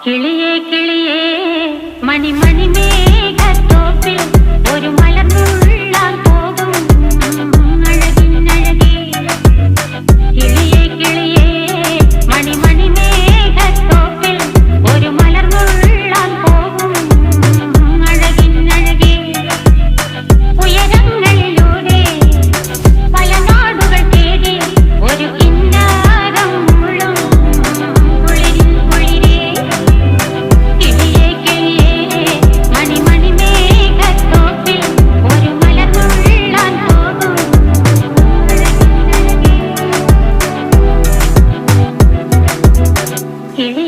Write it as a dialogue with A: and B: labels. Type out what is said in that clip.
A: കിളിയേ കിളിയേ മണിമണി മേഘത്തോപ്പിൽ ഒരു മലർന്നുള്ളാൻ പോകും അഴകിനഴകേ. കിളിയേ കിളിയേ മണിമണി മേഘത്തോപ്പിൽ ഒരു മലർന്നുള്ളാൻ പോകും അഴകിനഴകേ. ഉയരങ്ങളിലൂടെ പല നാടുകൾ തേടി ഒരു കിന്നാരം മുഴും കുളിരിൻ കുളിരേ. കിളിയേ കിളിയേ മണിമണി മേഘത്തോപ്പിൽ ഒരു മലർന്നുള്ളാൻ പോകും അഴകിനഴകേ. കിളി